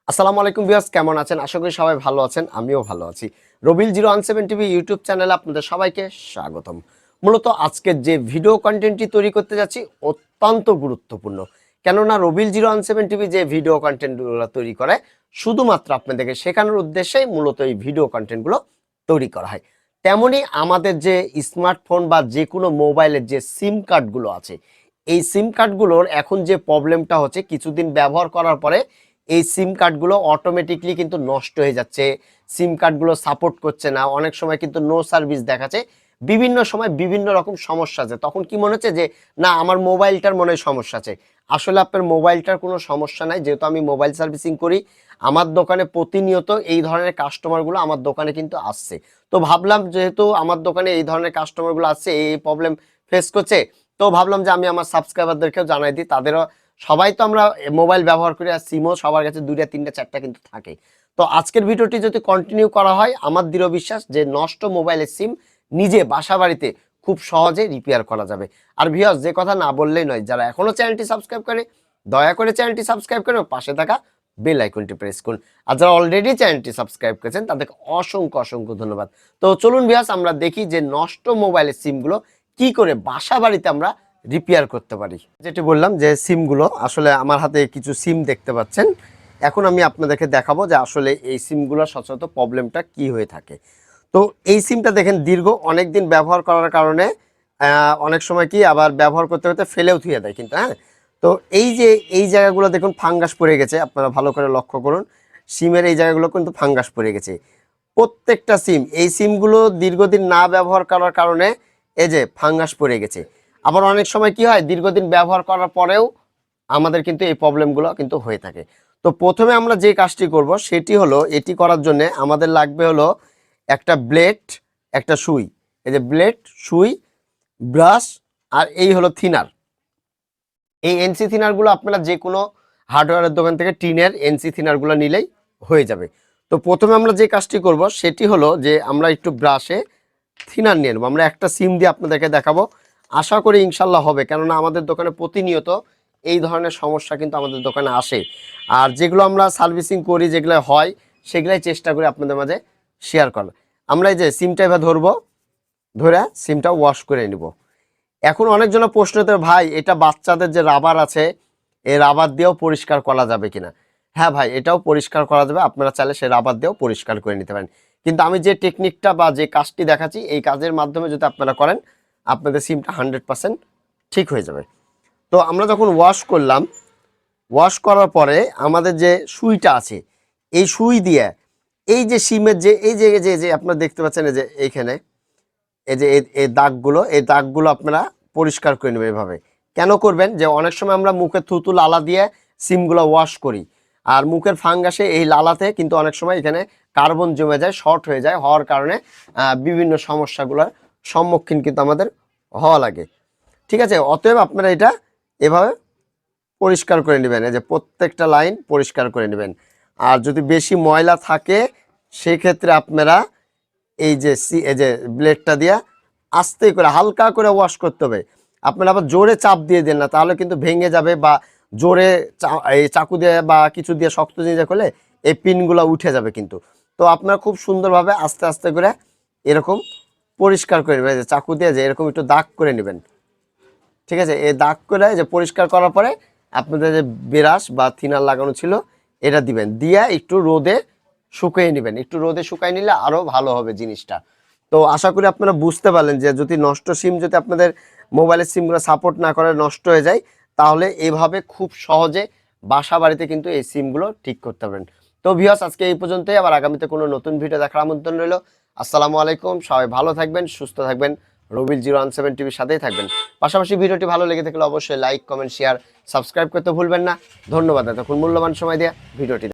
আসসালামু আলাইকুম ভিউয়ার্স, কেমন আছেন? আশা করি সবাই ভালো আছেন, আমিও ভালো আছি। রবিল 017 টিভি ইউটিউব চ্যানেলে আপনাদের সবাইকে স্বাগতম। মূলত আজকের যে ভিডিও কন্টেন্টটি তৈরি করতে যাচ্ছি অত্যন্ত গুরুত্বপূর্ণ। কেননা রবিল 017 টিভি যে ভিডিও কন্টেন্টগুলো তৈরি করে শুধুমাত্র আপনাদেরকে শেখানোর উদ্দেশ্যেই মূলত এই ভিডিও কন্টেন্টগুলো তৈরি করা হয়। তেমনি আমাদের যে স্মার্টফোন বা যে কোনো মোবাইলের যে সিম কার্ডগুলো আছে, এই সিম কার্ডগুলোর এখন যে প্রবলেমটা হচ্ছে, কিছুদিন ব্যবহার করার পরে এই সিম কার্ডগুলো অটোমেটিকলি কিন্তু নষ্ট হয়ে যাচ্ছে। সিম কার্ডগুলো সাপোর্ট করছে না, অনেক সময় কিন্তু নো সার্ভিস দেখাচ্ছে। বিভিন্ন সময় বিভিন্ন রকম সমস্যা আছে, তখন কি মনে হচ্ছে যে না আমার মোবাইলটার মনে হয় সমস্যা আছে। আসলে আপনার মোবাইলটার কোনো সমস্যা নাই, যেহেতু আমি মোবাইল সার্ভিসিং করি। আমার দোকানে প্রতিনিয়ত এই ধরনের কাস্টমারগুলো আমার দোকানে কিন্তু আসছে। তো ভাবলাম যেহেতু আমার দোকানে এই ধরনের কাস্টমারগুলো আসছে, এই প্রবলেম ফেস করছে, তো ভাবলাম যে আমি আমার সাবস্ক্রাইবারদেরকেও জানাই দিই। তাদেরও সবাই তো আমরা মোবাইল ব্যবহার করি, আর সিমও সবার কাছে 2টা 3টা 4টা কিন্তু থাকে। তো আজকের ভিডিওটি যদি কন্টিনিউ করা হয়, আমার দৃঢ় বিশ্বাস যে নষ্ট মোবাইলের সিম নিজে বাসা বাড়িতে খুব সহজে রিপেয়ার করা যাবে। আর ভিউয়ার্স, যে কথা না বললেই নয়, যারা এখনো চ্যানেলটি সাবস্ক্রাইব করে দয়া করে চ্যানেলটি সাবস্ক্রাইব করে পাশে থাকা বেল আইকনটি প্রেস করুন। আর যারা অলরেডি চ্যানেলটি সাবস্ক্রাইব করেছেন তাদেরকে অসংখ্য অসংখ্য ধন্যবাদ। তো চলুন ভিউয়ার্স, আমরা দেখি যে নষ্ট মোবাইলের সিমগুলো কি করে বাসা বাড়িতে আমরা রিপেয়ার করতে পারি। যেটি বললাম যে সিমগুলো, আসলে আমার হাতে কিছু সিম দেখতে পাচ্ছেন। এখন আমি আপনাদেরকে দেখাবো যে আসলে এই সিমগুলোর সচরাচর প্রবলেমটা কি হয়ে থাকে। তো এই সিমটা দেখেন, দীর্ঘ অনেক দিন ব্যবহার করার কারণে অনেক সময় কি আবার ব্যবহার করতে করতে ফেলেও থুয়ে দেয় কিন্তু, হ্যাঁ। তো এই যে এই জায়গাগুলো দেখুন ফাঙ্গাস পড়ে গেছে, আপনারা ভালো করে লক্ষ্য করুন। সিমের এই জায়গাগুলো কিন্তু ফাঙ্গাস পড়ে গেছে প্রত্যেকটা সিম। এই সিমগুলো দীর্ঘদিন না ব্যবহার করার কারণে এই যে ফাঙ্গাস পড়ে গেছে। আবার অনেক সময় কি হয়, দীর্ঘদিন ব্যবহার করার পরেও আমাদের কিন্তু এই প্রবলেমগুলো কিন্তু হয়ে থাকে। তো প্রথমে আমরা যে কাজটি করব সেটি হলো, এটি করার জন্য আমাদের লাগবে হলো একটা ব্লেড, একটা সুই। এই যে ব্লেড, সুই, ব্রাশ, আর এই হলো থিনার। এই এনসি থিনারগুলো আপনারা যে কোনো হার্ডওয়্যারের দোকান থেকে টিনের এনসি থিনারগুলো নিলেই হয়ে যাবে। তো প্রথমে আমরা যে কাজটি করব সেটি হলো যে আমরা একটু ব্রাশে থিনার নিয়ে নেবো। আমরা একটা সিম দিয়ে আপনাদেরকে দেখাবো, আশা করি ইনশাল্লাহ হবে, কেননা আমাদের দোকানে প্রতিনিয়ত এই ধরনের সমস্যা কিন্তু আমাদের দোকানে আসে। আর যেগুলো আমরা সার্ভিসিং করি, যেগুলো হয়, সেগুলাই চেষ্টা করি আপনাদের মাঝে শেয়ার করার। আমরা এই যে সিমটা এবার ধরবো, ধরে সিমটা ওয়াশ করে নিব। এখন অনেকজনের প্রশ্ন হতে ভাই, এটা বাচ্চাদের যে রাবার আছে, এই রাবার দিয়েও পরিষ্কার করা যাবে কিনা? হ্যাঁ ভাই, এটাও পরিষ্কার করা যাবে, আপনারা চাইলে সেই রাবার দিয়েও পরিষ্কার করে নিতে পারেন। কিন্তু আমি যে টেকনিকটা বা যে কাজটি দেখাচ্ছি, এই কাজের মাধ্যমে যদি আপনারা করেন, আপনাদের সিমটা 100% ঠিক হয়ে যাবে। তো আমরা যখন ওয়াশ করলাম, ওয়াশ করার পরে আমাদের যে সুইটা আছে, এই সুই দিয়ে এই যে সিমের যে এই যে যে যে আপনারা দেখতে পাচ্ছেন, এই যে এইখানে এই যে এই দাগগুলো, এই দাগগুলো আপনারা পরিষ্কার করে নেবেন এভাবে। কেন করবেন, যে অনেক সময় আমরা মুখে থুতু লালা দিয়ে সিমগুলো ওয়াশ করি, আর মুখের ফাঙ্গাসে এই লালাতে কিন্তু অনেক সময় এখানে কার্বন জমে যায়, শর্ট হয়ে যায়, হওয়ার কারণে বিভিন্ন সমস্যাগুলোর সম্মুখীন কিন্তু আমাদের হওয়া লাগে। ঠিক আছে, অতএব আপনারা এটা এভাবে পরিষ্কার করে নেবেন, এই যে প্রত্যেকটা লাইন পরিষ্কার করে নেবেন। আর যদি বেশি ময়লা থাকে সেক্ষেত্রে আপনারা এই যে ব্লেডটা দিয়ে আস্তে করে হালকা করে ওয়াশ করতে হবে। আপনারা আবার জোরে চাপ দিয়ে দেন না, তাহলে কিন্তু ভেঙে যাবে, বা জোরে এই চাকু দিয়ে বা কিছু দিয়ে শক্ত জিনিস করলে এই পিনগুলো উঠে যাবে কিন্তু। তো আপনারা খুব সুন্দরভাবে আস্তে আস্তে করে এরকম পরিষ্কার করে নেবেন, যে চাকু দিয়ে যে এরকম একটু দাগ করে নেবেন। ঠিক আছে, এই দাগ করে যে পরিষ্কার করার পরে আপনাদের যে ব্রাশ বা থিনার লাগানো ছিল এটা দিবেন, দিয়ে একটু রোদে শুকিয়ে নেবেন। একটু রোদে শুকিয়ে নিলে আরও ভালো হবে জিনিসটা। তো আশা করি আপনারা বুঝতে পারলেন যে যদি নষ্ট সিম, যদি আপনাদের মোবাইলের সিমগুলো সাপোর্ট না করে নষ্ট হয়ে যায়, তাহলে এভাবে খুব সহজে বাসা বাড়িতে কিন্তু এই সিমগুলো ঠিক করতে পারেন। তো ভিউয়ার্স, আজকে এই পর্যন্তই, আবার আগামীতে কোনো নতুন ভিডিও দেখার আমন্ত্রণ রইল। আসসালামু আলাইকুম, সবাই ভালো থাকবেন, সুস্থ থাকবেন, রবিল 017 টিভির সাথেই থাকবেন। পাশাপাশি ভিডিওটি ভালো লেগে থাকলে অবশ্যই লাইক, কমেন্ট, শেয়ার, সাবস্ক্রাইব করতে ভুলবেন না। ধন্যবাদ এতক্ষণ মূল্যবান সময় দিয়ে ভিডিওটি